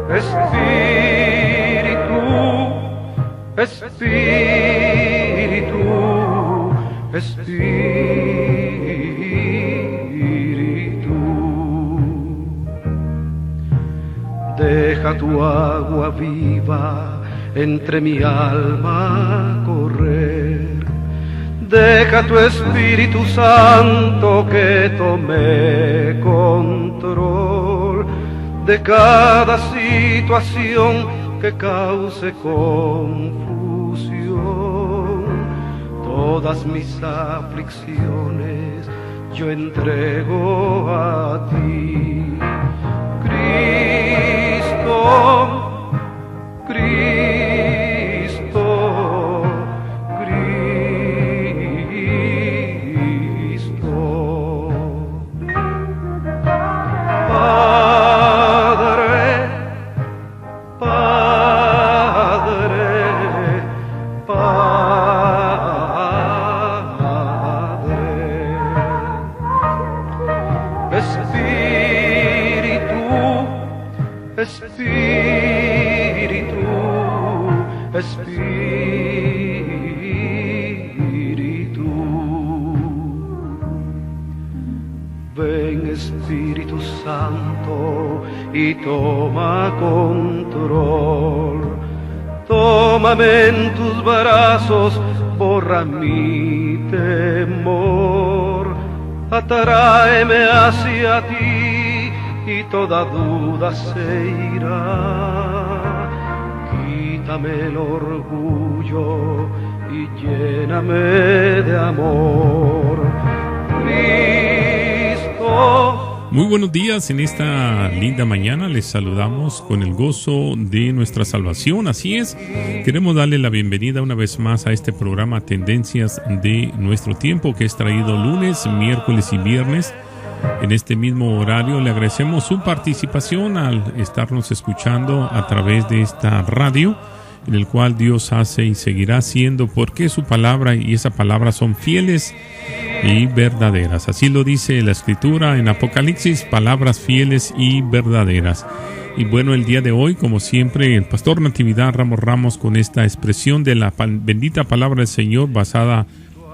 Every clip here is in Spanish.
Espíritu, Espíritu, Espíritu. Deja tu agua viva entre mi alma correr. Deja tu Espíritu Santo que tome control de cada situación que cause confusión. Todas mis aflicciones yo entrego a ti. Cristo, Cristo, Cristo. Padre, Padre, Padre. Espíritu, Espíritu, Espíritu. Ven Espíritu Santo y toma control. Tómame en tus brazos, borra mi temor. Atráeme hacia ti y toda duda se irá. Quítame el orgullo y lléname de amor. Cristo. Muy buenos días, en esta linda mañana les saludamos con el gozo de nuestra salvación. Así es, queremos darle la bienvenida una vez más a este programa Tendencias de Nuestro Tiempo, que es traído lunes, miércoles y viernes en este mismo horario. Le agradecemos su participación al estarnos escuchando a través de esta radio, en el cual Dios hace y seguirá haciendo, porque su palabra y esa palabra son fieles y verdaderas. Así lo dice la Escritura en Apocalipsis, palabras fieles y verdaderas. Y bueno, el día de hoy, como siempre, el pastor Natividad Ramos con esta expresión de la bendita palabra del Señor basada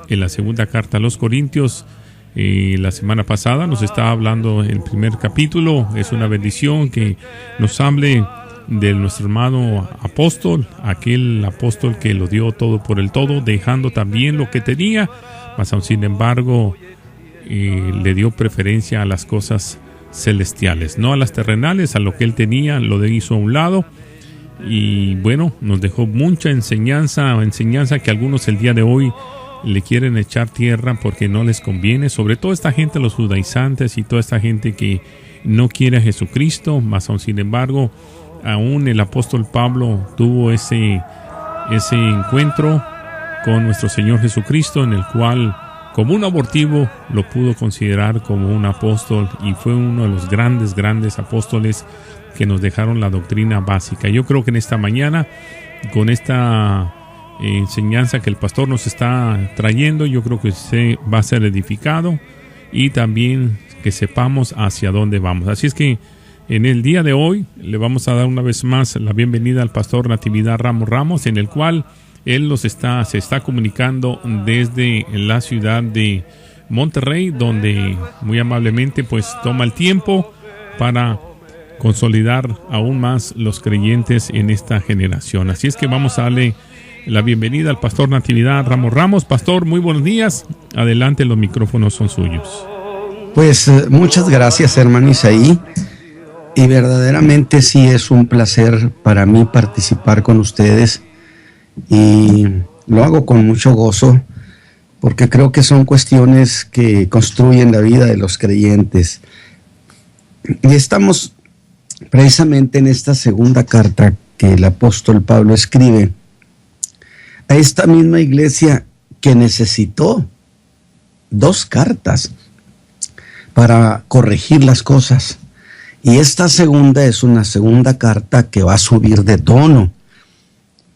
en la segunda carta a los Corintios. La semana pasada nos estaba hablando el primer capítulo. Es una bendición que nos hable de nuestro hermano apóstol, aquel apóstol que lo dio todo por el todo, dejando también lo que tenía, mas aún sin embargo le dio preferencia a las cosas celestiales, no a las terrenales. A lo que él tenía lo hizo a un lado, y bueno, nos dejó mucha enseñanza que algunos el día de hoy le quieren echar tierra porque no les conviene, sobre todo esta gente, los judaizantes y toda esta gente que no quiere a Jesucristo. Mas aún sin embargo, aún el apóstol Pablo tuvo ese encuentro con nuestro Señor Jesucristo, en el cual como un abortivo lo pudo considerar como un apóstol, y fue uno de los grandes apóstoles que nos dejaron la doctrina básica. Yo creo que en esta mañana, con esta enseñanza que el pastor nos está trayendo, yo creo que usted va a ser edificado y también que sepamos hacia dónde vamos. Así es que en el día de hoy le vamos a dar una vez más la bienvenida al pastor Natividad Ramos, en el cual él se está comunicando desde la ciudad de Monterrey, donde muy amablemente pues toma el tiempo para consolidar aún más los creyentes en esta generación. Así es que vamos a darle la bienvenida al pastor Natividad Ramos. Pastor, muy buenos días. Adelante, los micrófonos son suyos. Pues muchas gracias, hermano Isaí. Y verdaderamente sí es un placer para mí participar con ustedes, y lo hago con mucho gozo porque creo que son cuestiones que construyen la vida de los creyentes. Y estamos precisamente en esta segunda carta que el apóstol Pablo escribe a esta misma iglesia que necesitó 2 cartas para corregir las cosas. Y esta segunda es una segunda carta que va a subir de tono,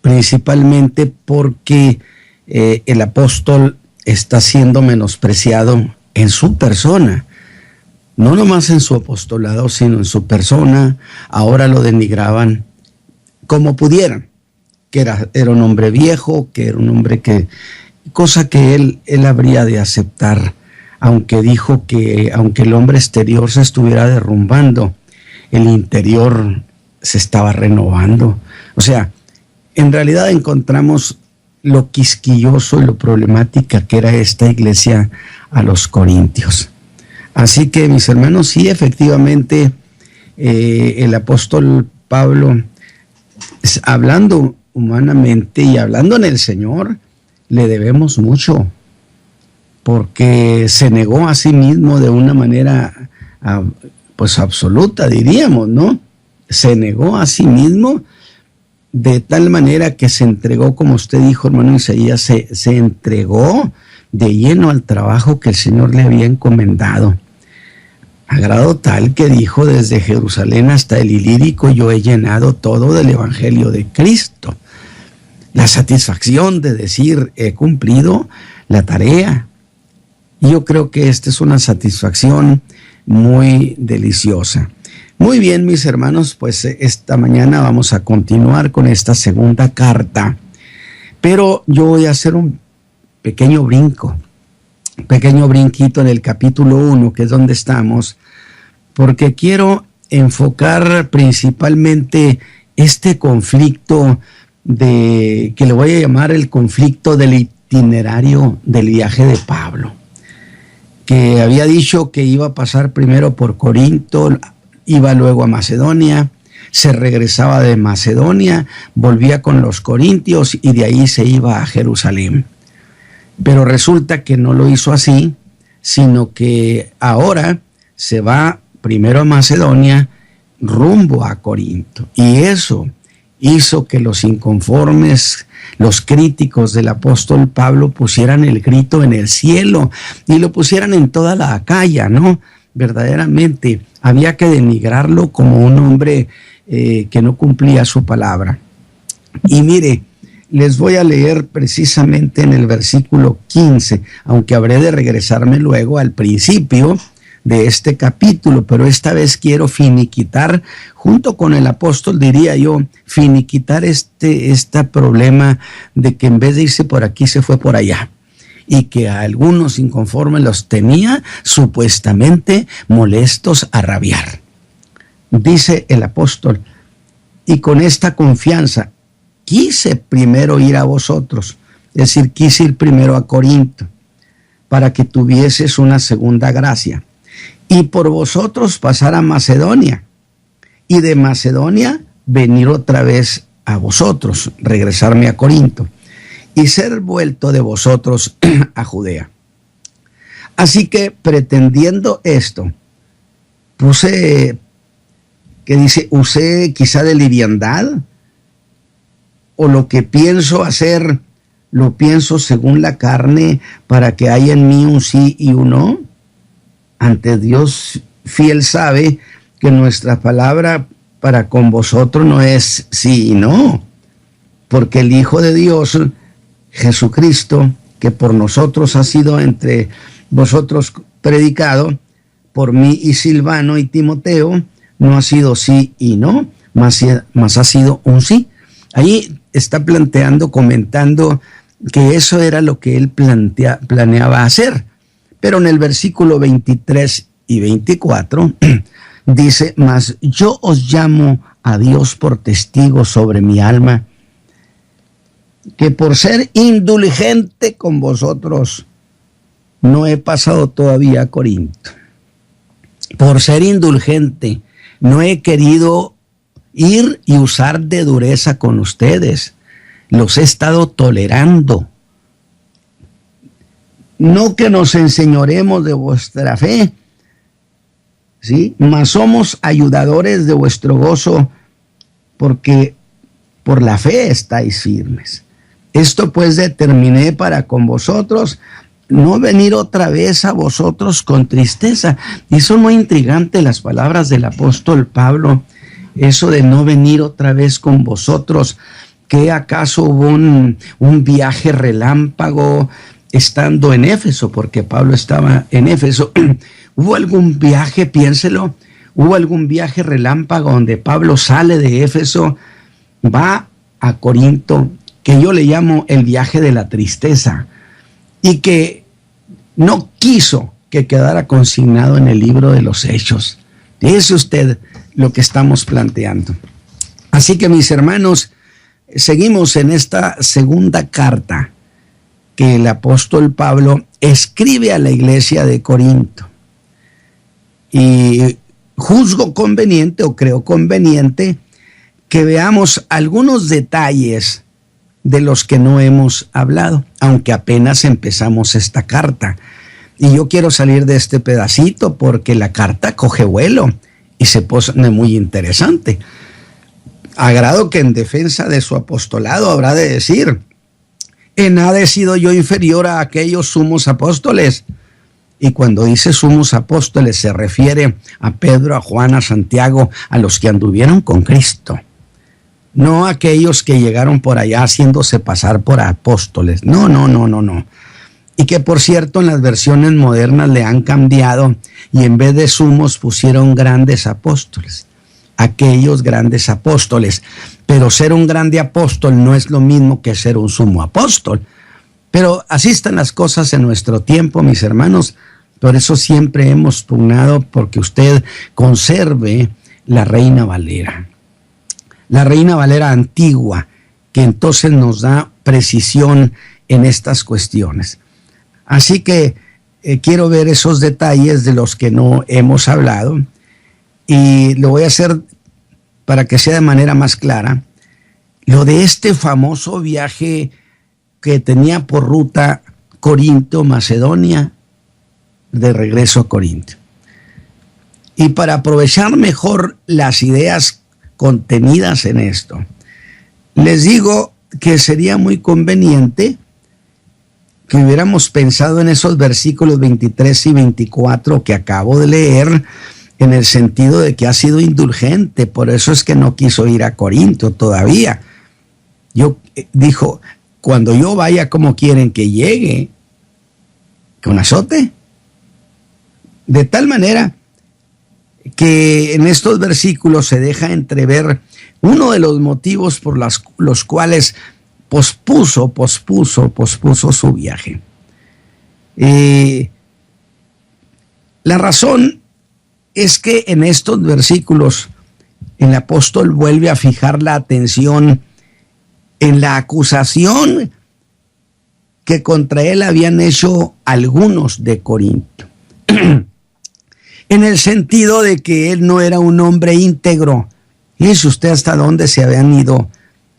principalmente porque el apóstol está siendo menospreciado en su persona. no nomás en su apostolado, sino en su persona. Ahora lo denigraban como pudieran, que era un hombre viejo, que era un hombre cosa que él habría de aceptar, aunque dijo que aunque el hombre exterior se estuviera derrumbando, el interior se estaba renovando. O sea, en realidad encontramos lo quisquilloso y lo problemática que era esta iglesia a los corintios. Así que, mis hermanos, sí, efectivamente, el apóstol Pablo, hablando humanamente y hablando en el Señor, le debemos mucho, porque se negó a sí mismo de una manera pues absoluta, diríamos, ¿no? Se negó a sí mismo de tal manera que se entregó, como usted dijo, hermano Isaías, se entregó de lleno al trabajo que el Señor le había encomendado. A grado tal que dijo: desde Jerusalén hasta el Ilírico yo he llenado todo del Evangelio de Cristo. La satisfacción de decir: he cumplido la tarea. Y yo creo que esta es una satisfacción muy deliciosa. Muy bien, mis hermanos, pues esta mañana vamos a continuar con esta segunda carta. Pero yo voy a hacer un pequeño brinquito en el capítulo 1, que es donde estamos, porque quiero enfocar principalmente este conflicto que le voy a llamar el conflicto del itinerario del viaje de Pablo, que había dicho que iba a pasar primero por Corinto, iba luego a Macedonia, se regresaba de Macedonia, volvía con los corintios y de ahí se iba a Jerusalén. Pero resulta que no lo hizo así, sino que ahora se va primero a Macedonia rumbo a Corinto. Y eso hizo que los inconformes, los críticos del apóstol Pablo pusieran el grito en el cielo y lo pusieran en toda la Acaya, ¿no? Verdaderamente había que denigrarlo como un hombre que no cumplía su palabra. Y mire, les voy a leer precisamente en el versículo 15, aunque habré de regresarme luego al principio de este capítulo, pero esta vez quiero finiquitar, junto con el apóstol, diría yo, finiquitar este problema de que en vez de irse por aquí se fue por allá, y que a algunos inconformes los tenía supuestamente molestos a rabiar. Dice el apóstol: y con esta confianza quise primero ir a vosotros, es decir, quise ir primero a Corinto, para que tuvieses una segunda gracia, y por vosotros pasar a Macedonia, y de Macedonia venir otra vez a vosotros, regresarme a Corinto, y ser vuelto de vosotros a Judea. Así que, pretendiendo esto, usé quizá de liviandad, o lo que pienso hacer, lo pienso según la carne, para que haya en mí un sí y un no. Ante Dios fiel sabe que nuestra palabra para con vosotros no es sí y no, porque el Hijo de Dios, Jesucristo, que por nosotros ha sido entre vosotros predicado, por mí y Silvano y Timoteo, no ha sido sí y no, más ha sido un sí. Ahí está comentando que eso era lo que él planeaba hacer. Pero en el versículo 23 y 24 dice: mas yo os llamo a Dios por testigo sobre mi alma, que por ser indulgente con vosotros no he pasado todavía a Corinto. Por ser indulgente no he querido ir y usar de dureza con ustedes. Los he estado tolerando. No que nos enseñoremos de vuestra fe, ¿sí? Mas somos ayudadores de vuestro gozo, porque por la fe estáis firmes. Esto pues determiné para con vosotros no venir otra vez a vosotros con tristeza. Y son muy intrigantes las palabras del apóstol Pablo, eso de no venir otra vez con vosotros. ¿Que acaso hubo un viaje relámpago estando en Éfeso? Porque Pablo estaba en Éfeso ¿Hubo algún viaje, piénselo, hubo algún viaje relámpago donde Pablo sale de Éfeso, va a Corinto, que yo le llamo el viaje de la tristeza, y que no quiso que quedara consignado en el libro de los Hechos? Fíjese usted lo que estamos planteando. Así que, mis hermanos, seguimos en esta segunda carta que el apóstol Pablo escribe a la iglesia de Corinto. Y juzgo conveniente, o creo conveniente, que veamos algunos detalles de los que no hemos hablado, aunque apenas empezamos esta carta. Y yo quiero salir de este pedacito porque la carta coge vuelo y se pone muy interesante. A grado que en defensa de su apostolado habrá de decir: en nada he sido yo inferior a aquellos sumos apóstoles. Y cuando dice sumos apóstoles se refiere a Pedro, a Juan, a Santiago, a los que anduvieron con Cristo. No a aquellos que llegaron por allá haciéndose pasar por apóstoles. No. Y que, por cierto, en las versiones modernas le han cambiado y en vez de sumos pusieron grandes apóstoles. Aquellos grandes apóstoles. Pero ser un grande apóstol no es lo mismo que ser un sumo apóstol. Pero así están las cosas en nuestro tiempo, mis hermanos. Por eso siempre hemos pugnado porque usted conserve la Reina Valera. La Reina Valera antigua, que entonces nos da precisión en estas cuestiones. Así que quiero ver esos detalles de los que no hemos hablado y lo voy a hacer para que sea de manera más clara. Lo de este famoso viaje que tenía por ruta Corinto, Macedonia, de regreso a Corinto. Y para aprovechar mejor las ideas contenidas en esto, les digo que sería muy conveniente que hubiéramos pensado en esos versículos 23 y 24 que acabo de leer, en el sentido de que ha sido indulgente, por eso es que no quiso ir a Corinto todavía. Dijo, cuando yo vaya, ¿cómo quieren que llegue? ¿Con azote? De tal manera que en estos versículos se deja entrever uno de los motivos por los cuales pospuso su viaje. La razón es que en estos versículos el apóstol vuelve a fijar la atención en la acusación que contra él habían hecho algunos de Corinto, en el sentido de que él no era un hombre íntegro. Fíjese usted hasta dónde se habían ido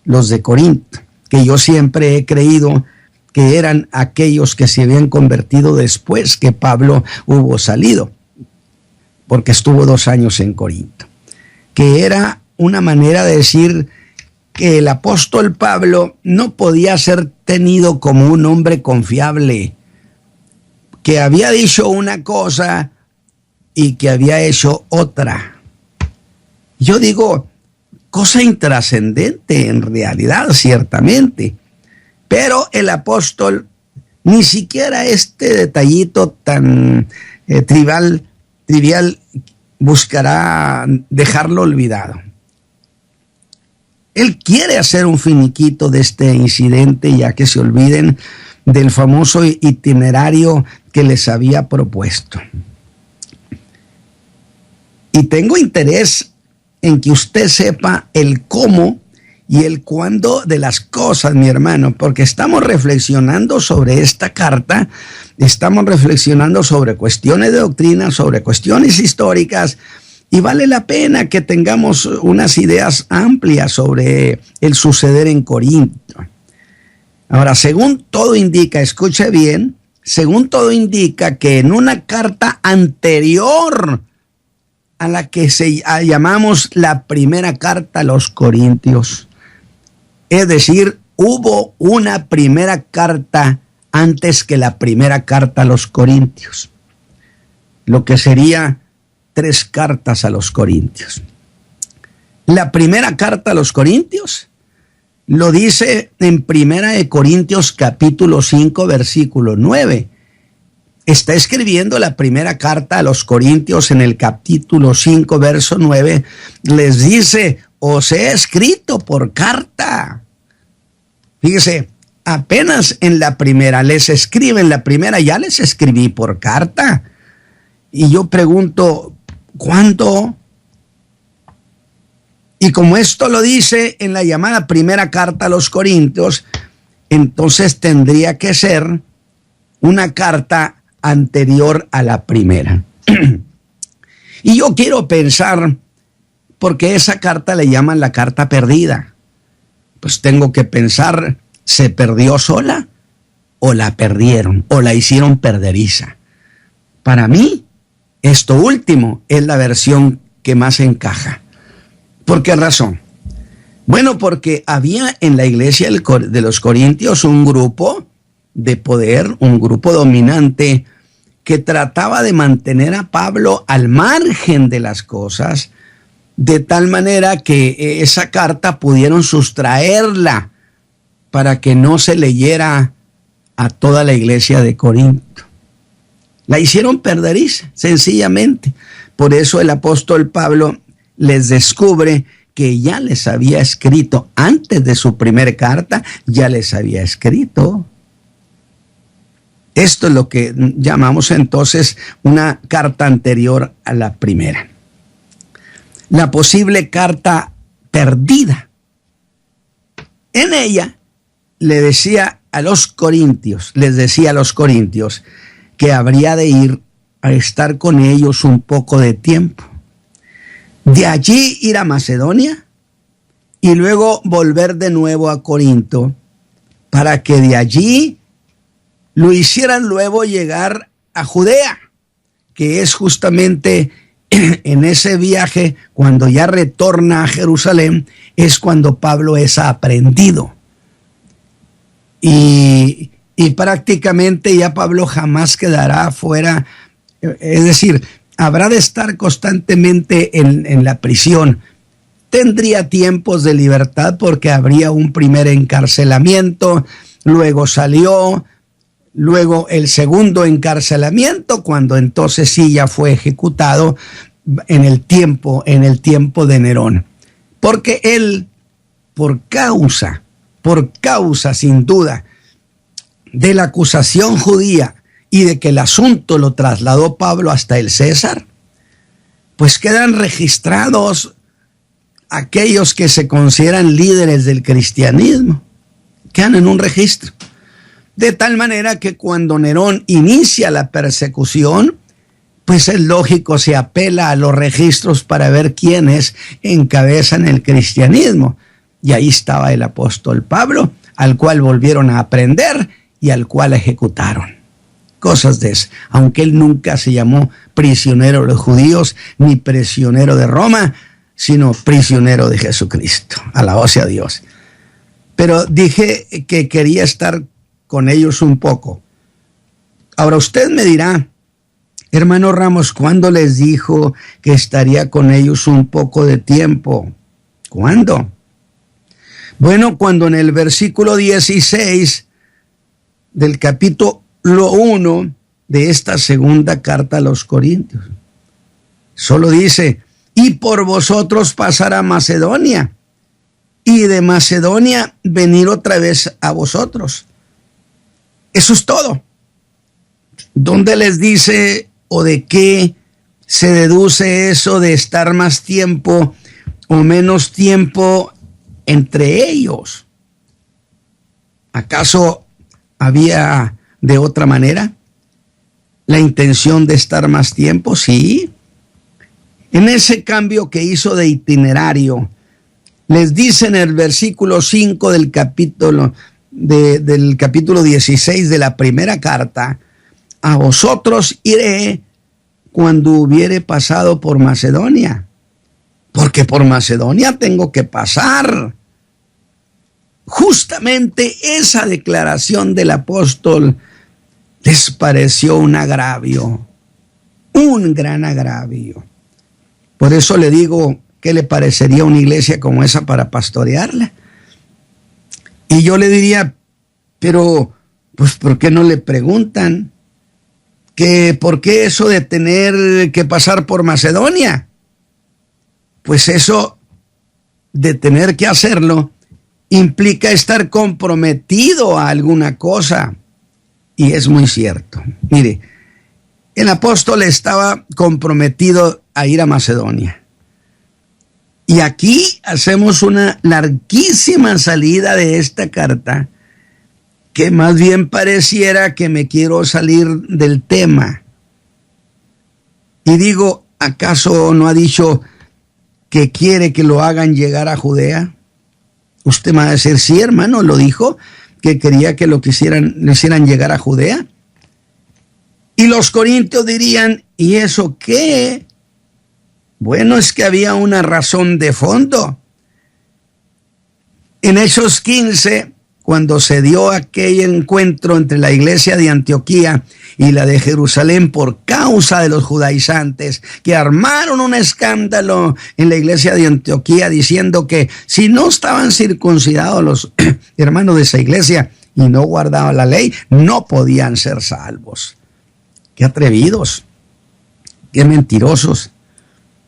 los de Corinto, que yo siempre he creído que eran aquellos que se habían convertido después que Pablo hubo salido, porque estuvo 2 años en Corinto, que era una manera de decir que el apóstol Pablo no podía ser tenido como un hombre confiable, que había dicho una cosa y que había hecho otra. Yo digo, cosa intrascendente en realidad, ciertamente, pero el apóstol ni siquiera este detallito tan trivial buscará dejarlo olvidado. Él quiere hacer un finiquito de este incidente, ya que se olviden del famoso itinerario que les había propuesto. Y tengo interés en que usted sepa el cómo y el cuándo de las cosas, mi hermano, porque estamos reflexionando sobre esta carta, estamos reflexionando sobre cuestiones de doctrina, sobre cuestiones históricas, y vale la pena que tengamos unas ideas amplias sobre el suceder en Corinto. Ahora, según todo indica, escuche bien, según todo indica que en una carta anterior a la que llamamos la primera carta a los Corintios, es decir, hubo una primera carta antes que la primera carta a los Corintios, lo que sería 3 cartas a los Corintios. La primera carta a los Corintios lo dice en 1 Corintios capítulo 5 versículo 9, está escribiendo la primera carta a los Corintios en el capítulo 5, verso 9, les dice, os he escrito por carta. Fíjese, apenas en la primera, les escribe en la primera, ya les escribí por carta. Y yo pregunto, ¿cuándo? Y como esto lo dice en la llamada primera carta a los Corintios, entonces tendría que ser una carta anterior a la primera. Y yo quiero pensar, porque esa carta le llaman la carta perdida. Pues tengo que pensar, ¿se perdió sola? ¿O la perdieron? ¿O la hicieron perderiza? Para mí, esto último es la versión que más encaja. ¿Por qué razón? Bueno, porque había en la iglesia de los Corintios un grupo de poder, un grupo dominante que trataba de mantener a Pablo al margen de las cosas, de tal manera que esa carta pudieron sustraerla para que no se leyera a toda la iglesia de Corinto. La hicieron perderiza, sencillamente. Por eso el apóstol Pablo les descubre que ya les había escrito, antes de su primera carta, ya les había escrito. Esto es lo que llamamos entonces una carta anterior a la primera. La posible carta perdida. En ella les decía a los corintios que habría de ir a estar con ellos un poco de tiempo. De allí ir a Macedonia y luego volver de nuevo a Corinto para que de allí lo hicieran luego llegar a Judea, que es justamente en ese viaje, cuando ya retorna a Jerusalén, es cuando Pablo es aprehendido. Y prácticamente ya Pablo jamás quedará fuera, es decir, habrá de estar constantemente en la prisión. Tendría tiempos de libertad porque habría un primer encarcelamiento, luego salió, luego el segundo encarcelamiento, cuando entonces sí ya fue ejecutado en el tiempo de Nerón. Porque él, por causa sin duda de la acusación judía y de que el asunto lo trasladó Pablo hasta el César, pues quedan registrados aquellos que se consideran líderes del cristianismo, quedan en un registro. De tal manera que cuando Nerón inicia la persecución, pues es lógico, se apela a los registros para ver quiénes encabezan el cristianismo. Y ahí estaba el apóstol Pablo, al cual volvieron a aprender y al cual ejecutaron. Cosas de eso. Aunque él nunca se llamó prisionero de los judíos, ni prisionero de Roma, sino prisionero de Jesucristo. Alabado sea Dios. Pero dije que quería estar con ellos un poco. Ahora usted me dirá, hermano Ramos, ¿cuándo les dijo que estaría con ellos un poco de tiempo? ¿Cuándo? Bueno, cuando en el versículo 16 del capítulo 1 de esta segunda carta a los Corintios, solo dice, y por vosotros pasar a Macedonia, y de Macedonia venir otra vez a vosotros. Eso es todo. ¿Dónde les dice o de qué se deduce eso de estar más tiempo o menos tiempo entre ellos? ¿Acaso había de otra manera la intención de estar más tiempo? Sí. En ese cambio que hizo de itinerario, les dice en el versículo 5 del capítulo 16 de la primera carta, a vosotros iré cuando hubiere pasado por Macedonia, porque por Macedonia tengo que pasar. Justamente esa declaración del apóstol les pareció un agravio, un gran agravio. Por eso le digo, ¿qué le parecería una iglesia como esa para pastorearla? Y yo le diría, pero, pues, ¿por qué no le preguntan? que ¿por qué eso de tener que pasar por Macedonia? Pues eso de tener que hacerlo implica estar comprometido a alguna cosa. Y es muy cierto. Mire, el apóstol estaba comprometido a ir a Macedonia. Y aquí hacemos una larguísima salida de esta carta, que más bien pareciera que me quiero salir del tema. Y digo, ¿acaso no ha dicho que quiere que lo hagan llegar a Judea? Usted me va a decir, sí, hermano, lo dijo, que quería que lo hicieran llegar a Judea. Y los corintios dirían, ¿y eso qué? Bueno, es que había una razón de fondo. En Hechos 15, cuando se dio aquel encuentro entre la iglesia de Antioquía y la de Jerusalén por causa de los judaizantes, que armaron un escándalo en la iglesia de Antioquía diciendo que si no estaban circuncidados los hermanos de esa iglesia y no guardaban la ley, no podían ser salvos. Qué atrevidos, qué mentirosos.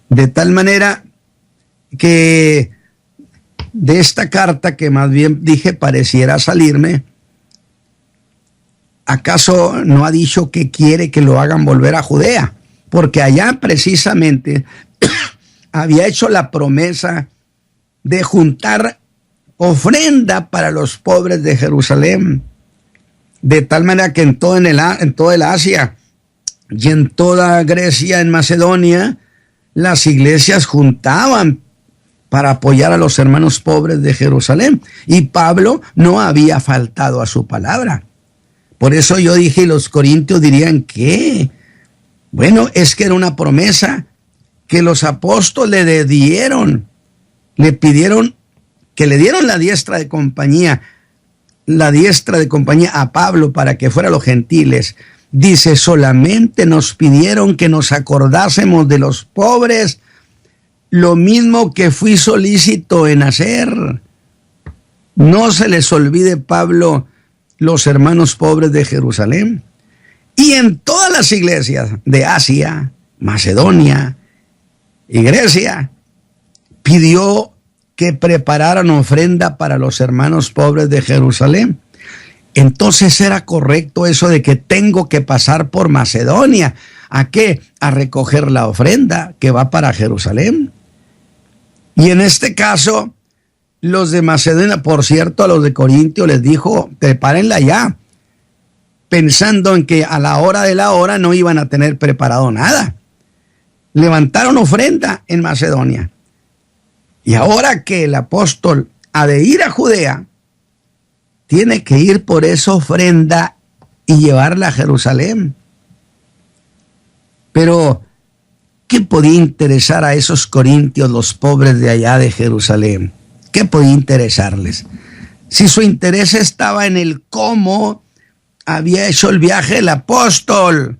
De tal manera que de esta carta, que más bien dije pareciera salirme, ¿acaso no ha dicho que quiere que lo hagan volver a Judea? Porque allá precisamente había hecho la promesa de juntar ofrenda para los pobres de Jerusalén. De tal manera que en todo el Asia y en toda Grecia, en Macedonia, las iglesias juntaban para apoyar a los hermanos pobres de Jerusalén. Y Pablo no había faltado a su palabra. Por eso yo dije, y los corintios dirían, ¿qué? Bueno, es que era una promesa que los apóstoles le dieron. Le pidieron que le dieron la diestra de compañía a Pablo para que fuera a los gentiles. Dice, solamente nos pidieron que nos acordásemos de los pobres, lo mismo que fui solícito en hacer. No se les olvide, Pablo, los hermanos pobres de Jerusalén. Y en todas las iglesias de Asia, Macedonia y Grecia, pidió que prepararan ofrenda para los hermanos pobres de Jerusalén. Entonces era correcto eso de que tengo que pasar por Macedonia. ¿A qué? A recoger la ofrenda que va para Jerusalén. Y en este caso, los de Macedonia, por cierto, a los de Corintio les dijo, prepárenla ya, pensando en que a la hora de la hora no iban a tener preparado nada. Levantaron ofrenda en Macedonia. Y ahora que el apóstol ha de ir a Judea, tiene que ir por esa ofrenda y llevarla a Jerusalén. Pero, ¿qué podía interesar a esos corintios, los pobres de allá de Jerusalén? ¿Qué podía interesarles? Si su interés estaba en el cómo había hecho el viaje el apóstol.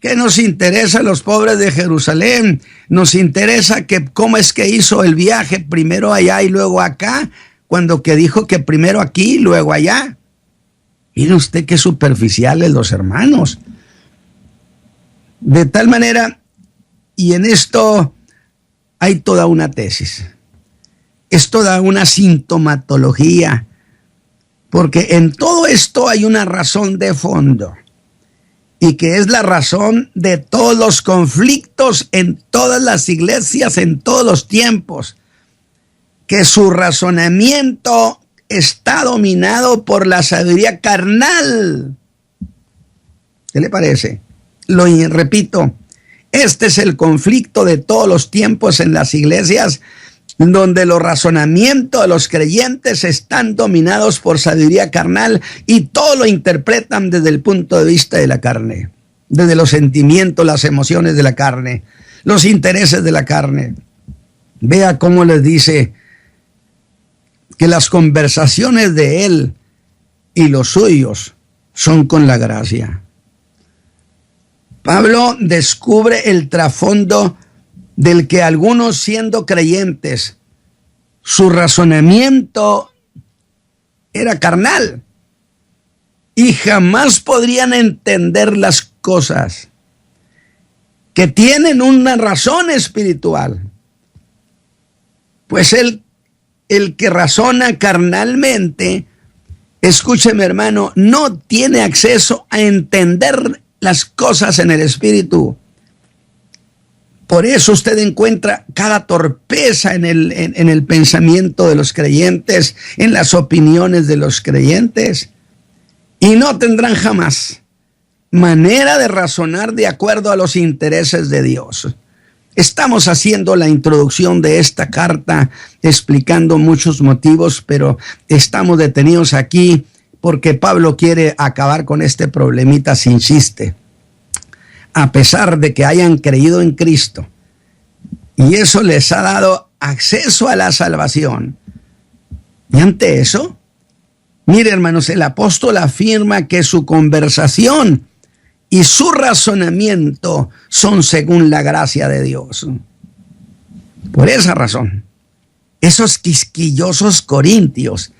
¿Qué nos interesa a los pobres de Jerusalén? Nos interesa que cómo es que hizo el viaje, primero allá y luego acá, cuando que dijo que primero aquí y luego allá. Mire usted qué superficiales los hermanos. De tal manera, y en esto hay toda una tesis, es toda una sintomatología, porque en todo esto hay una razón de fondo, y que es la razón de todos los conflictos en todas las iglesias, en todos los tiempos, que su razonamiento está dominado por la sabiduría carnal. ¿Qué le parece? Lo repito, este es el conflicto de todos los tiempos en las iglesias, donde los razonamientos de los creyentes están dominados por sabiduría carnal y todo lo interpretan desde el punto de vista de la carne, desde los sentimientos, las emociones de la carne, los intereses de la carne. Vea cómo les dice que las conversaciones de él y los suyos son con la gracia. Pablo descubre el trasfondo del que algunos, siendo creyentes, su razonamiento era carnal y jamás podrían entender las cosas que tienen una razón espiritual, pues el que razona carnalmente, escúcheme hermano, no tiene acceso a entender las cosas en el espíritu. Por eso usted encuentra cada torpeza en el pensamiento de los creyentes, en las opiniones de los creyentes, y no tendrán jamás manera de razonar de acuerdo a los intereses de Dios. Estamos haciendo la introducción de esta carta, explicando muchos motivos, pero estamos detenidos aquí porque Pablo quiere acabar con este problemita sin chiste. A pesar de que hayan creído en Cristo, y eso les ha dado acceso a la salvación. Y ante eso, mire hermanos, el apóstol afirma que su conversación y su razonamiento son según la gracia de Dios. Por esa razón, esos quisquillosos corintios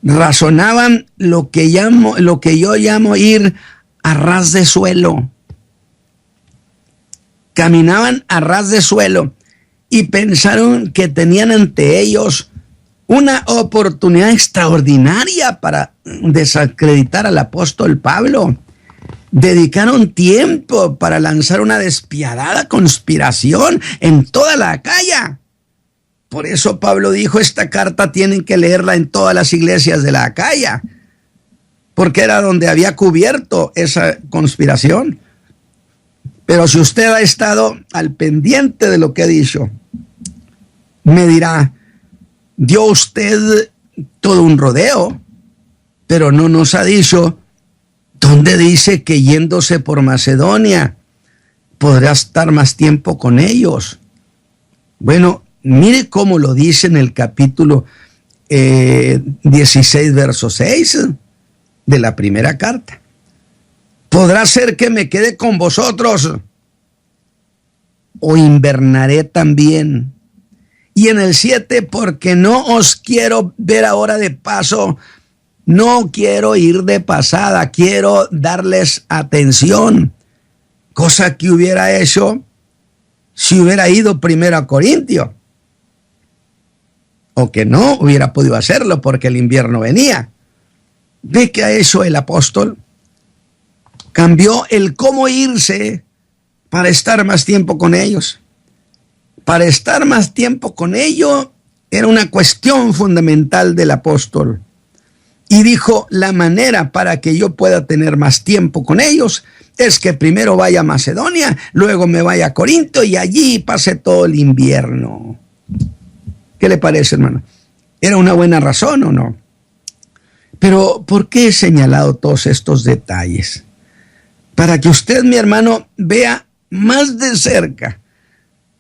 razonaban lo que yo llamo ir a ras de suelo. Caminaban a ras de suelo y pensaron que tenían ante ellos una oportunidad extraordinaria para desacreditar al apóstol Pablo. Dedicaron tiempo para lanzar una despiadada conspiración en toda la Acaya. Por eso Pablo dijo, esta carta tienen que leerla en todas las iglesias de la Acaya, porque era donde había cubierto esa conspiración. Pero si usted ha estado al pendiente de lo que he dicho, me dirá, dio usted todo un rodeo, pero no nos ha dicho dónde dice que yéndose por Macedonia podrá estar más tiempo con ellos. Bueno, mire cómo lo dice en el capítulo 16, verso 6 de la primera carta. Podrá ser que me quede con vosotros o invernaré también. Y en el 7, porque no os quiero ver ahora de paso, no quiero ir de pasada, quiero darles atención, cosa que hubiera hecho si hubiera ido primero a Corintio, o que no hubiera podido hacerlo porque el invierno venía. ¿Ve qué ha hecho el apóstol? Cambió el cómo irse para estar más tiempo con ellos. Para estar más tiempo con ellos era una cuestión fundamental del apóstol. Y dijo, la manera para que yo pueda tener más tiempo con ellos es que primero vaya a Macedonia, luego me vaya a Corinto y allí pase todo el invierno. ¿Qué le parece, hermano? ¿Era una buena razón o no? Pero ¿por qué he señalado todos estos detalles? Para que usted, mi hermano, vea más de cerca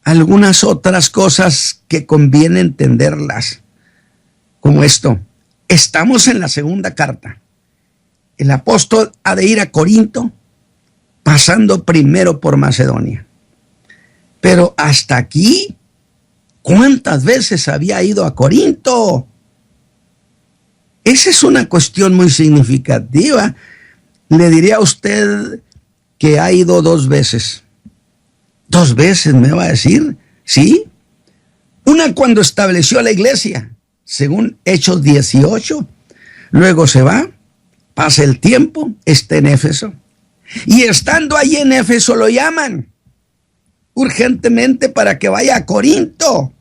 algunas otras cosas que conviene entenderlas, como esto. Estamos en la segunda carta. El apóstol ha de ir a Corinto, pasando primero por Macedonia. Pero hasta aquí, ¿cuántas veces había ido a Corinto? Esa es una cuestión muy significativa. Le diría a usted que ha ido 2 veces. 2 veces me va a decir, ¿sí? Una cuando estableció la iglesia, según Hechos 18. Luego se va, pasa el tiempo, está en Éfeso. Y estando allí en Éfeso lo llaman urgentemente para que vaya a Corinto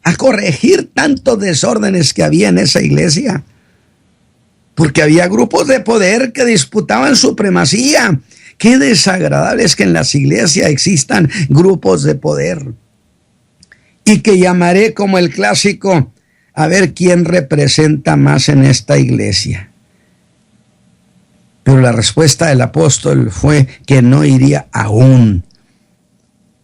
a corregir tantos desórdenes que había en esa iglesia. Porque había grupos de poder que disputaban supremacía. Qué desagradable es que en las iglesias existan grupos de poder. Y que llamaré como el clásico, a ver quién representa más en esta iglesia. Pero la respuesta del apóstol fue que no iría aún,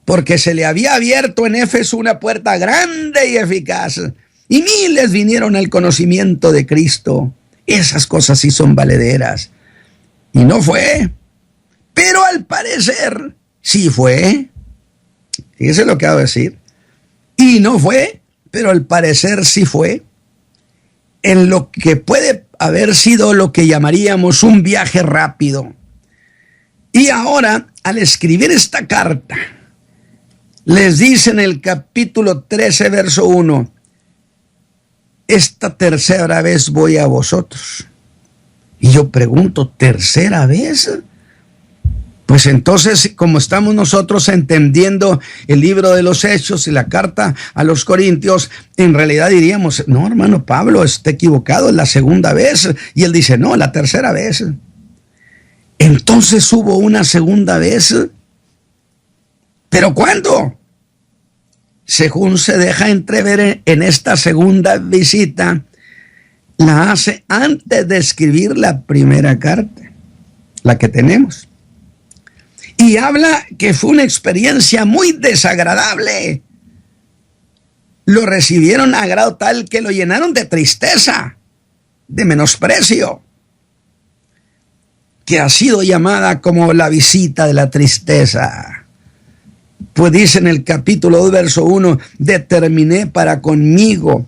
porque se le había abierto en Éfeso una puerta grande y eficaz, y miles vinieron al conocimiento de Cristo. Esas cosas sí son valederas. Y no fue, pero al parecer sí fue. Eso es lo que acabo de decir. Y no fue, pero al parecer sí fue, en lo que puede haber sido lo que llamaríamos un viaje rápido. Y ahora, al escribir esta carta, les dice en el capítulo 13, verso 1, esta tercera vez voy a vosotros. Y yo pregunto, ¿tercera vez? Pues entonces, como estamos nosotros entendiendo el libro de los Hechos y la carta a los Corintios, en realidad diríamos, no, hermano Pablo, está equivocado, es la segunda vez. Y él dice, no, la tercera vez. Entonces hubo una segunda vez. ¿Pero cuándo? Según se deja entrever en esta segunda visita, la hace antes de escribir la primera carta, la que tenemos. Y habla que fue una experiencia muy desagradable. Lo recibieron a grado tal que lo llenaron de tristeza, de menosprecio, que ha sido llamada como la visita de la tristeza. Pues dice en el capítulo 2, verso 1, determiné para conmigo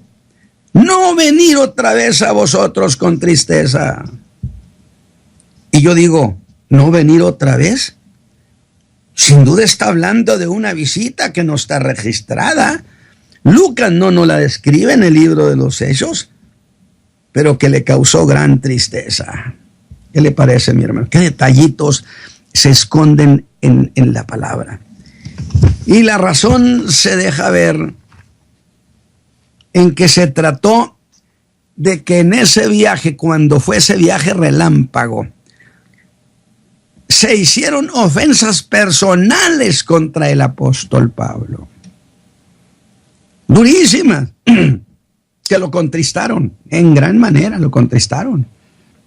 no venir otra vez a vosotros con tristeza. Y yo digo, ¿no venir otra vez? Sin duda está hablando de una visita que no está registrada. Lucas no nos la describe en el libro de los Hechos, pero que le causó gran tristeza. ¿Qué le parece, mi hermano? ¿Qué detallitos se esconden en la palabra? Y la razón se deja ver en que se trató de que en ese viaje, cuando fue ese viaje relámpago, se hicieron ofensas personales contra el apóstol Pablo. Durísimas, que lo contristaron, en gran manera lo contristaron.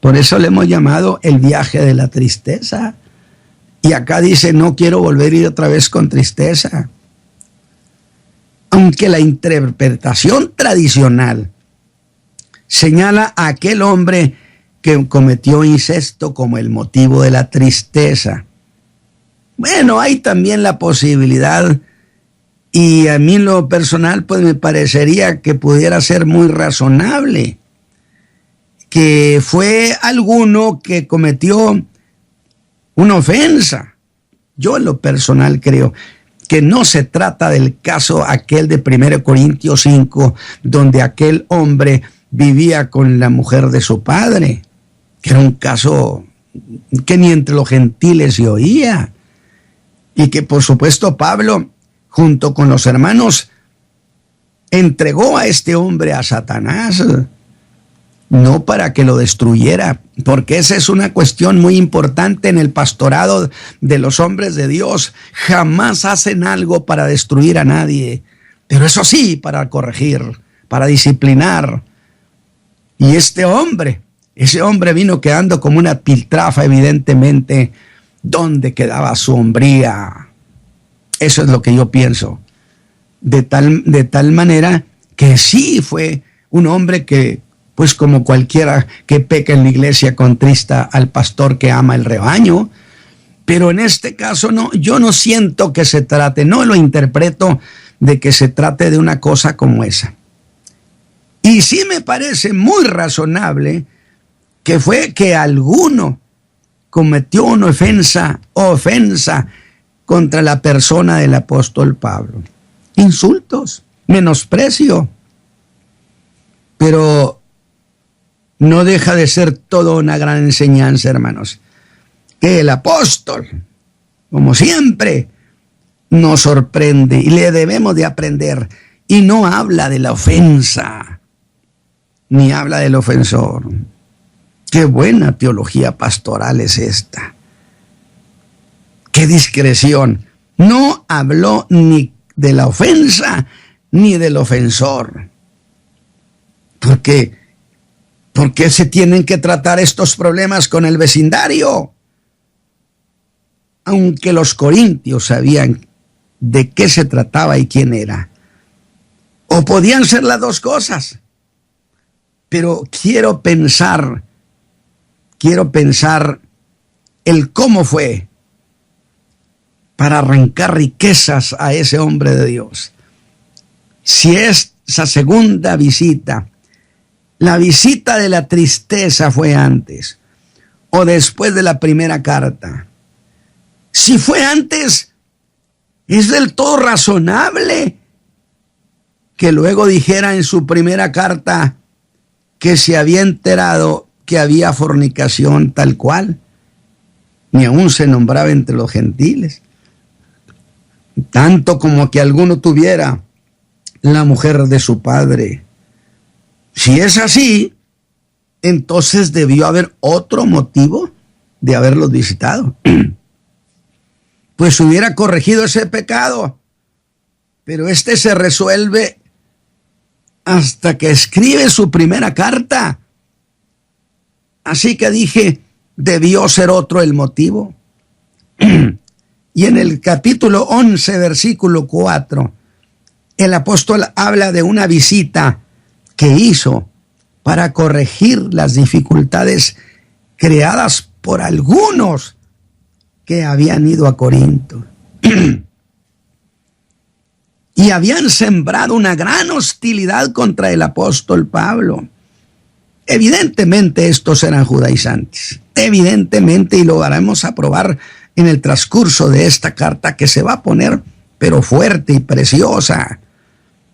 Por eso le hemos llamado el viaje de la tristeza. Y acá dice, no quiero volver a ir otra vez con tristeza. Aunque la interpretación tradicional señala a aquel hombre que cometió incesto como el motivo de la tristeza. Bueno, hay también la posibilidad, y a mí en lo personal pues me parecería que pudiera ser muy razonable, que fue alguno que cometió una ofensa. Yo en lo personal creo que no se trata del caso aquel de 1 Corintios 5, donde aquel hombre vivía con la mujer de su padre, que era un caso que ni entre los gentiles se oía, y que por supuesto Pablo, junto con los hermanos, entregó a este hombre a Satanás, no para que lo destruyera, porque esa es una cuestión muy importante en el pastorado de los hombres de Dios. Jamás hacen algo para destruir a nadie, pero eso sí, para corregir, para disciplinar. Y ese hombre vino quedando como una piltrafa, evidentemente. ¿Dónde quedaba su hombría? Eso es lo que yo pienso. De tal manera que sí fue un hombre que, pues como cualquiera que peca en la iglesia, contrista al pastor que ama el rebaño. Pero en este caso no, yo no siento que se trate, no lo interpreto de que se trate de una cosa como esa. Y sí me parece muy razonable que fue que alguno cometió una ofensa contra la persona del apóstol Pablo. Insultos, menosprecio. Pero no deja de ser toda una gran enseñanza, hermanos, que el apóstol, como siempre, nos sorprende y le debemos de aprender. Y no habla de la ofensa, ni habla del ofensor. Qué buena teología pastoral es esta. Qué discreción. No habló ni de la ofensa ni del ofensor. ¿Por qué? ¿Por qué se tienen que tratar estos problemas con el vecindario? Aunque los corintios sabían de qué se trataba y quién era. O podían ser las dos cosas. Pero quiero pensar el cómo fue para arrancar riquezas a ese hombre de Dios. Si esa segunda visita, la visita de la tristeza, fue antes o después de la primera carta, Si fue antes, es del todo razonable que luego dijera en su primera carta que se había enterado que había fornicación tal cual, ni aún se nombraba entre los gentiles, tanto como que alguno tuviera la mujer de su padre. Si es así, entonces debió haber otro motivo de haberlos visitado. Pues hubiera corregido ese pecado, pero este se resuelve hasta que escribe su primera carta. Así que dije, debió ser otro el motivo. Y en el capítulo 11, versículo 4, el apóstol habla de una visita que hizo para corregir las dificultades creadas por algunos que habían ido a Corinto. Y habían sembrado una gran hostilidad contra el apóstol Pablo. Evidentemente estos eran judaizantes, evidentemente, y lo haremos a probar en el transcurso de esta carta que se va a poner pero fuerte y preciosa.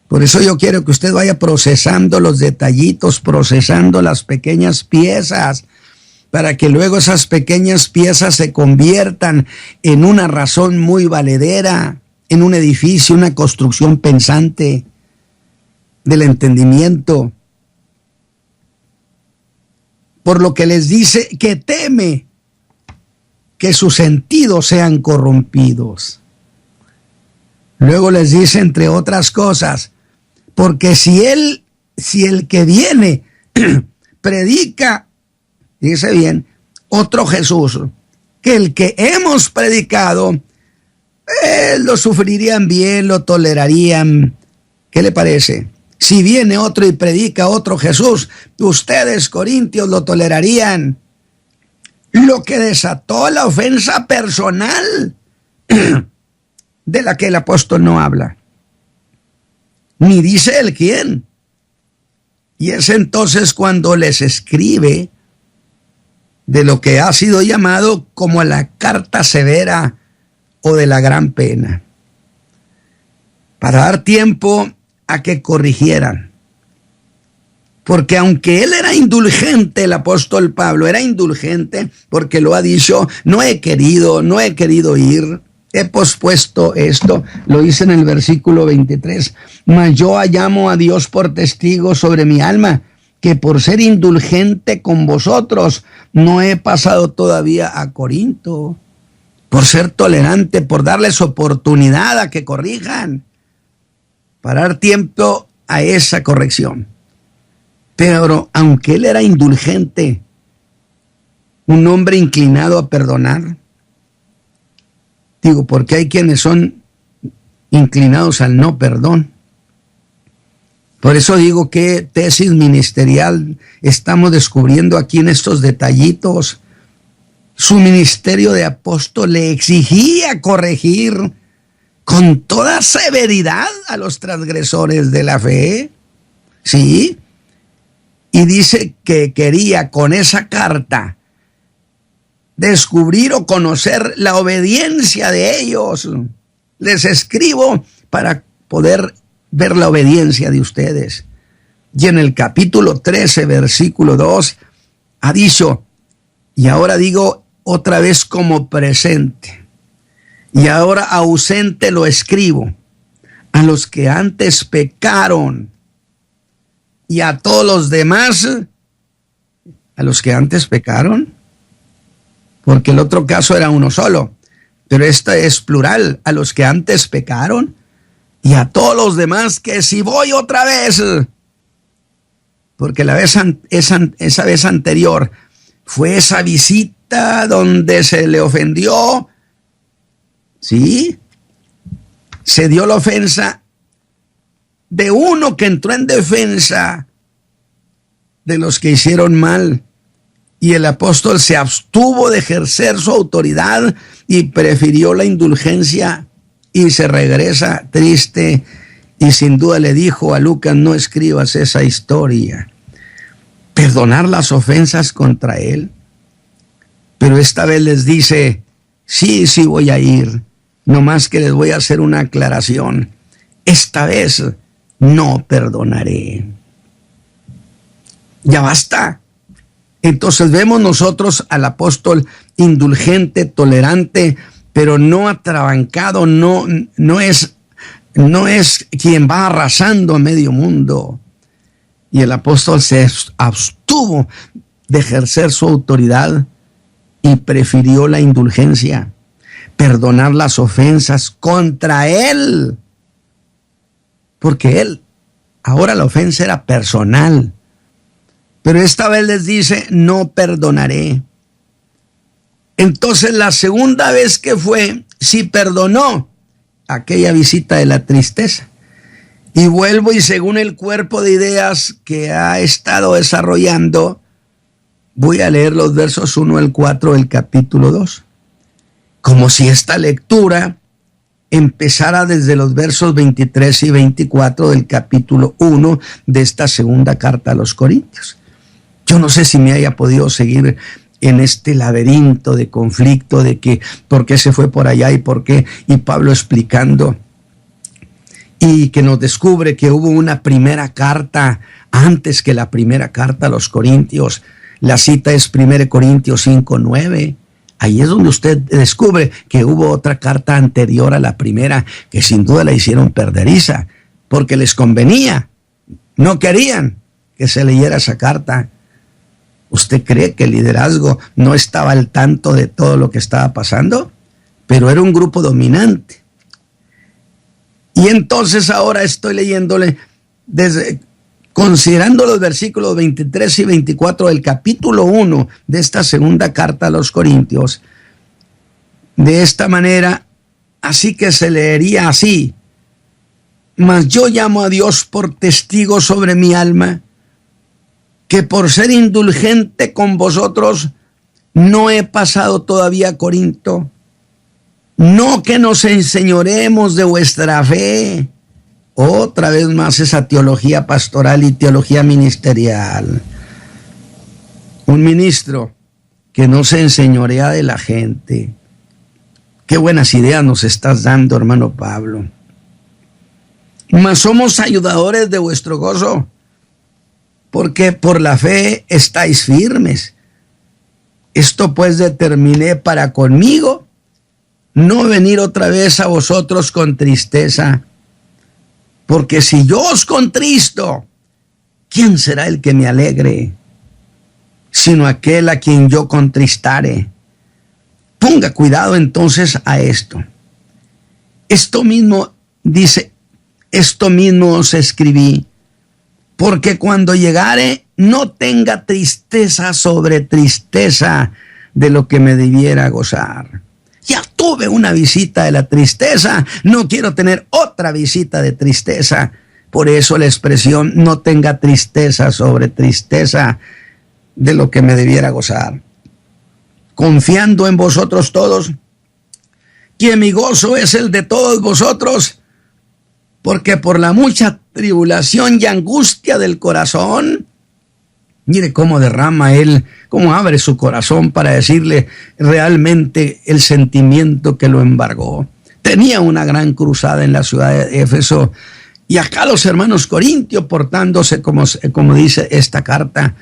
Por eso yo quiero que usted vaya procesando los detallitos, procesando las pequeñas piezas, para que luego esas pequeñas piezas se conviertan en una razón muy valedera, en un edificio, una construcción pensante del entendimiento. Por lo que les dice que teme que sus sentidos sean corrompidos. Luego les dice, entre otras cosas, porque si el que viene predica, dice bien, otro Jesús, que el que hemos predicado, lo sufrirían bien, lo tolerarían. ¿Qué le parece? Si viene otro y predica otro Jesús, ustedes, corintios, lo tolerarían. Lo que desató la ofensa personal de la que el apóstol no habla, ni dice el quién. Y es entonces cuando les escribe de lo que ha sido llamado como la carta severa o de la gran pena, para dar tiempo a que corrigieran. Porque aunque él era indulgente, el apóstol Pablo era indulgente, porque lo ha dicho, no he querido ir, he pospuesto esto, lo dice en el versículo 23, mas yo llamo a Dios por testigo sobre mi alma, que por ser indulgente con vosotros, no he pasado todavía a Corinto, por ser tolerante, por darles oportunidad a que corrijan, para dar tiempo a esa corrección. Pero aunque él era indulgente, un hombre inclinado a perdonar, digo, porque hay quienes son inclinados al no perdón. Por eso digo que tesis ministerial estamos descubriendo aquí en estos detallitos. Su ministerio de apóstol le exigía corregir con toda severidad a los transgresores de la fe. Sí. Y dice que quería con esa carta descubrir o conocer la obediencia de ellos. Les escribo para poder ver la obediencia de ustedes. Y en el capítulo 13, versículo 2, ha dicho, y ahora digo otra vez como presente, y ahora ausente lo escribo, a los que antes pecaron, y a todos los demás, a los que antes pecaron, porque el otro caso era uno solo, pero esta es plural, a los que antes pecaron, y a todos los demás que si voy otra vez, porque esa vez anterior fue esa visita donde se le ofendió, ¿sí? Se dio la ofensa de uno que entró en defensa de los que hicieron mal, y el apóstol se abstuvo de ejercer su autoridad y prefirió la indulgencia y se regresa triste, y sin duda le dijo a Lucas, no escribas esa historia. Perdonar las ofensas contra él, pero esta vez les dice, Sí, sí voy a ir. Nomás que les voy a hacer una aclaración. Esta vez no perdonaré. Ya basta. Entonces vemos nosotros al apóstol indulgente, tolerante, pero no atrabancado, no es quien va arrasando a medio mundo. Y el apóstol se abstuvo de ejercer su autoridad y prefirió la indulgencia, perdonar las ofensas contra él, porque ahora la ofensa era personal, pero esta vez les dice, no perdonaré. Entonces la segunda vez que fue, sí perdonó aquella visita de la tristeza. Y vuelvo, y según el cuerpo de ideas que ha estado desarrollando, voy a leer los versos 1 al 4 del capítulo 2. Como si esta lectura empezara desde los versos 23 y 24 del capítulo 1 de esta segunda carta a los Corintios. Yo no sé si me haya podido seguir en este laberinto de conflicto de que por qué se fue por allá y por qué, y Pablo explicando, y que nos descubre que hubo una primera carta antes que la primera carta a los Corintios. La cita es 1 Corintios 5:9. Ahí es donde usted descubre que hubo otra carta anterior a la primera que sin duda la hicieron perderiza, porque les convenía. No querían que se leyera esa carta. ¿Usted cree que el liderazgo no estaba al tanto de todo lo que estaba pasando? Pero era un grupo dominante. Y entonces ahora estoy leyéndole considerando los versículos 23 y 24 del capítulo 1 de esta segunda carta a los Corintios, de esta manera, así que se leería así: mas yo llamo a Dios por testigo sobre mi alma, que por ser indulgente con vosotros, no he pasado todavía a Corinto, no que nos enseñoremos de vuestra fe. Otra vez más esa teología pastoral y teología ministerial. Un ministro que no se enseñorea de la gente. Qué buenas ideas nos estás dando, hermano Pablo. Mas somos ayudadores de vuestro gozo, porque por la fe estáis firmes. Esto pues determiné para conmigo no venir otra vez a vosotros con tristeza. Porque si yo os contristo, ¿quién será el que me alegre? Sino aquel a quien yo contristare. Ponga cuidado entonces a esto. Esto mismo dice, esto mismo os escribí, porque cuando llegare no tenga tristeza sobre tristeza de lo que me debiera gozar. Ya tuve una visita de la tristeza, no quiero tener otra visita de tristeza. Por eso la expresión no tenga tristeza sobre tristeza de lo que me debiera gozar. Confiando en vosotros todos, que mi gozo es el de todos vosotros, porque por la mucha tribulación y angustia del corazón, mire cómo derrama él, cómo abre su corazón para decirle realmente el sentimiento que lo embargó. Tenía una gran cruzada en la ciudad de Éfeso, y acá los hermanos corintios portándose como dice esta carta,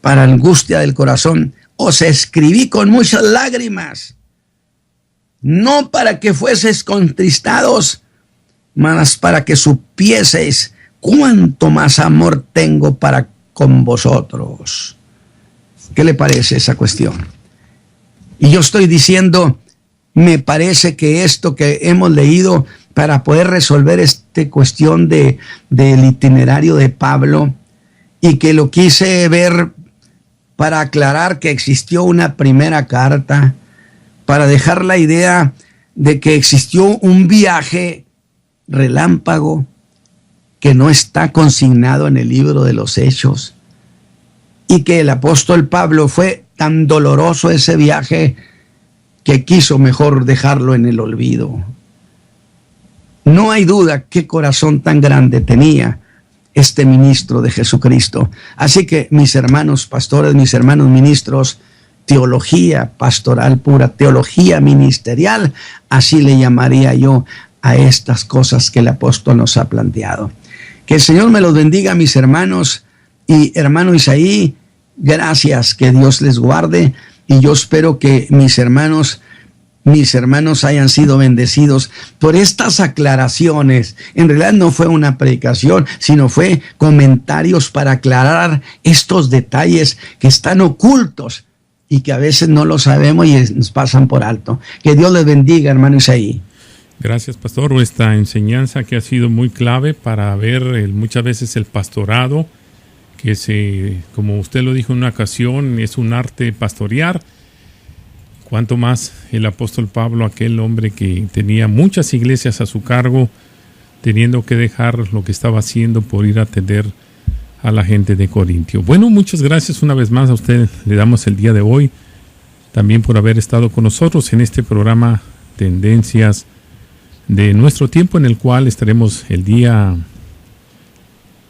para angustia del corazón. Os escribí con muchas lágrimas, no para que fueseis contristados, mas para que supieseis cuánto más amor tengo para con vosotros. ¿Qué le parece esa cuestión? Y yo estoy diciendo, me parece que esto que hemos leído para poder resolver esta cuestión del itinerario de Pablo, y que lo quise ver para aclarar que existió una primera carta, para dejar la idea de que existió un viaje relámpago que no está consignado en el libro de los Hechos, y que el apóstol Pablo fue tan doloroso ese viaje que quiso mejor dejarlo en el olvido. No hay duda qué corazón tan grande tenía este ministro de Jesucristo. Así que mis hermanos pastores, mis hermanos ministros, teología pastoral pura, teología ministerial, así le llamaría yo a estas cosas que el apóstol nos ha planteado. Que el Señor me los bendiga, mis hermanos, y hermano Isaí, gracias, que Dios les guarde, y yo espero que mis hermanos hayan sido bendecidos por estas aclaraciones. En realidad no fue una predicación, sino fue comentarios para aclarar estos detalles que están ocultos y que a veces no lo sabemos y nos pasan por alto. Que Dios les bendiga, hermano Isaí. Gracias, pastor. Esta enseñanza que ha sido muy clave para ver muchas veces el pastorado, que como usted lo dijo en una ocasión, es un arte pastorear. Cuanto más el apóstol Pablo, aquel hombre que tenía muchas iglesias a su cargo, teniendo que dejar lo que estaba haciendo por ir a atender a la gente de Corintio. Bueno, muchas gracias una vez más a usted. Le damos el día de hoy también por haber estado con nosotros en este programa Tendencias de nuestro tiempo, en el cual estaremos el día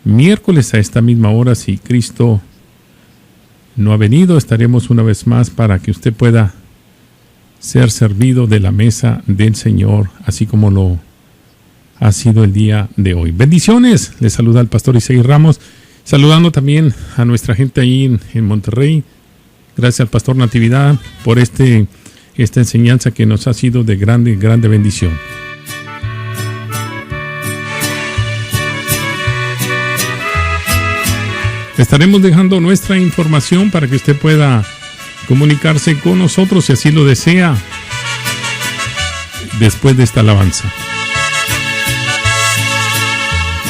miércoles a esta misma hora. Si Cristo no ha venido, estaremos una vez más para que usted pueda ser servido de la mesa del Señor, así como lo ha sido el día de hoy. Bendiciones. Les saluda el pastor Isaí Ramos, saludando también a nuestra gente ahí en Monterrey. Gracias al pastor Natividad por esta enseñanza que nos ha sido de grande bendición. Estaremos dejando nuestra información para que usted pueda comunicarse con nosotros si así lo desea después de esta alabanza.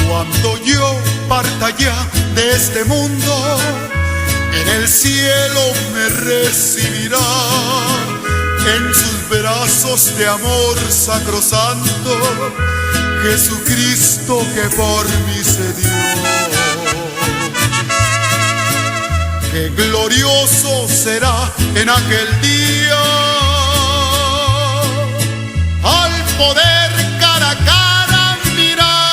Cuando yo parta ya de este mundo, en el cielo me recibirá, en sus brazos de amor sacrosanto, Jesucristo que por mí se dio. Qué glorioso será en aquel día, al poder cara a cara mirar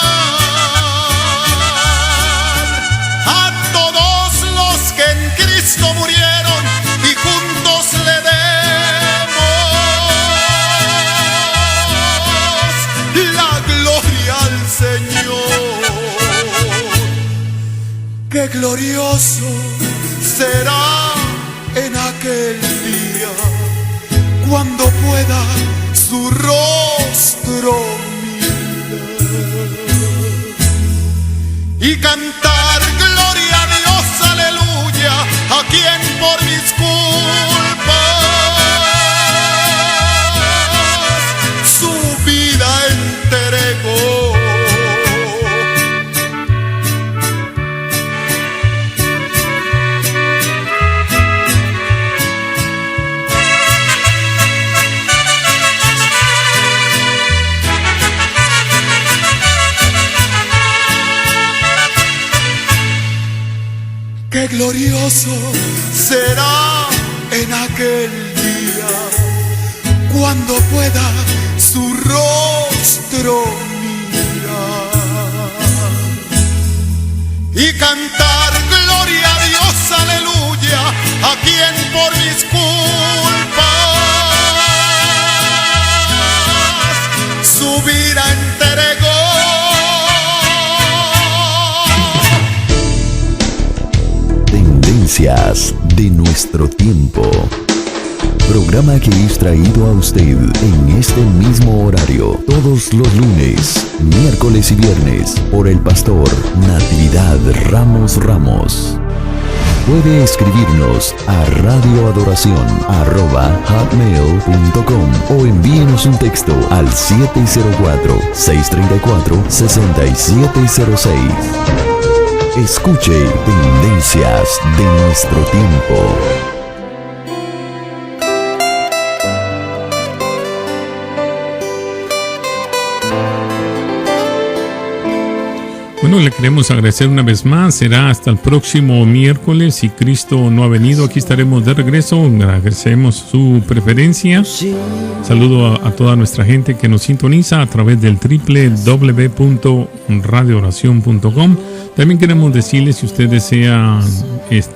a todos los que en Cristo murieron y juntos le demos la gloria al Señor. Qué glorioso será en aquel día, cuando pueda su rostro mirar y cantar gloria a Dios, aleluya, a quien por mis culpas su vida entregó. Qué glorioso será en aquel día, cuando pueda su rostro mirar y cantar gloria a Dios, aleluya, a quien por mis culpas su vida entregó. De nuestro tiempo. Programa que es traído a usted en este mismo horario todos los lunes, miércoles y viernes por el pastor Natividad Ramos. Puede escribirnos a radioadoración@hotmail.com o envíenos un texto al 704-634-6706. Escuche Tendencias de nuestro tiempo. Bueno, le queremos agradecer una vez más. Será hasta el próximo miércoles. Si Cristo no ha venido, aquí estaremos de regreso. Agradecemos su preferencia. Saludo a toda nuestra gente que nos sintoniza a través del www.radiooracion.com. También queremos decirles, si usted desea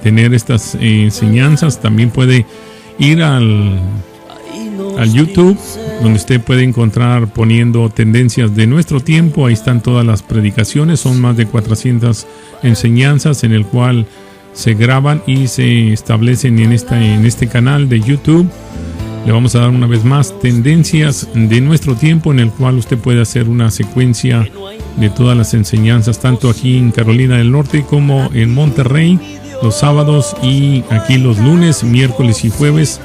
tener estas enseñanzas, también puede ir al YouTube, donde usted puede encontrar poniendo tendencias de nuestro tiempo. Ahí están todas las predicaciones, son más de 400 enseñanzas en el cual se graban y se establecen en este canal de YouTube. Le vamos a dar una vez más tendencias de nuestro tiempo, en el cual usted puede hacer una secuencia de todas las enseñanzas, tanto aquí en Carolina del Norte como en Monterrey, los sábados, y aquí los lunes, miércoles y jueves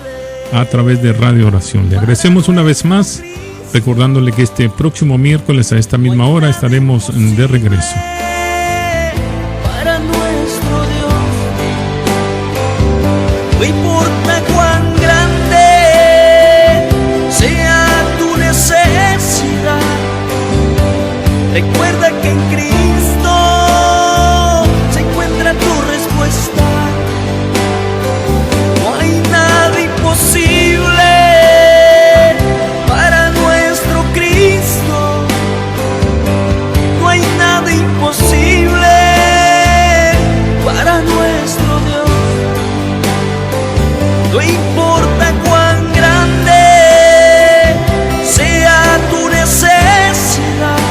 a través de Radio Oración. Le agradecemos una vez más, recordándole que este próximo miércoles a esta misma hora estaremos de regreso. Para nuestro Dios, no importa cuán grande sea tu necesidad, recuerda que en Cristo se encuentra tu respuesta. No hay nada imposible para nuestro Cristo, no hay nada imposible para nuestro Dios. No importa cuán grande sea tu necesidad,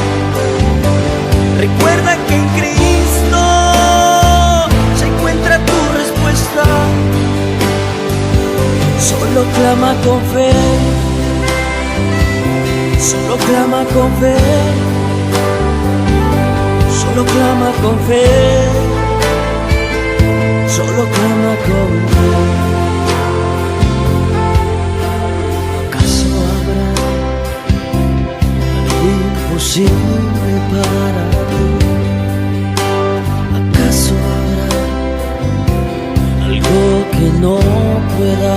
recuerda que en Cristo se encuentra tu respuesta. Solo clama con fe, solo clama con fe, solo clama con fe, solo clama con fe. ¿Acaso habrá algo imposible para ti? ¿Acaso habrá algo que no pueda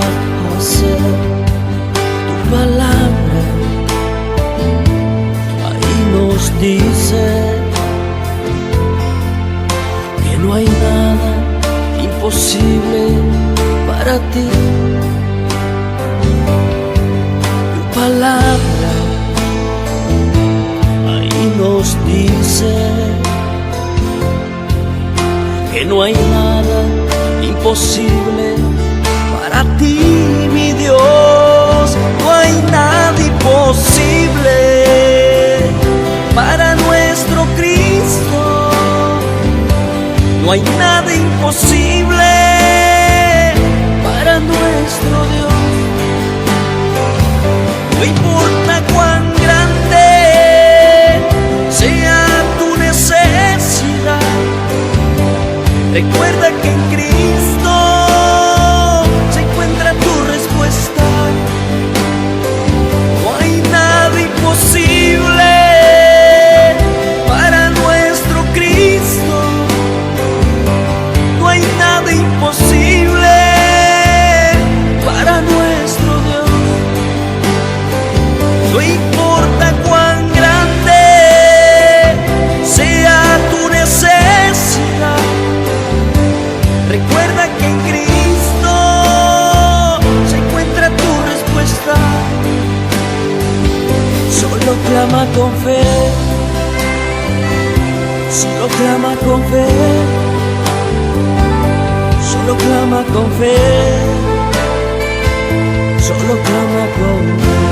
hacer? Tu palabra ahí nos dice que no hay nada imposible para ti. Tu palabra ahí nos dice que no hay nada imposible para ti, mi Dios. No hay nada imposible para nuestro Cristo. No hay nada imposible para nuestro Dios. No importa cuán grande sea tu necesidad, recuerda que en Cristo se encuentra tu respuesta. No hay nada imposible para nuestro Cristo. No hay nada imposible para nuestro Dios. No importa cuán grande sea tu necesidad, recuerda que en Cristo se encuentra tu respuesta. Solo clama con fe, solo clama con fe, solo clama con fe, solo clama con fe.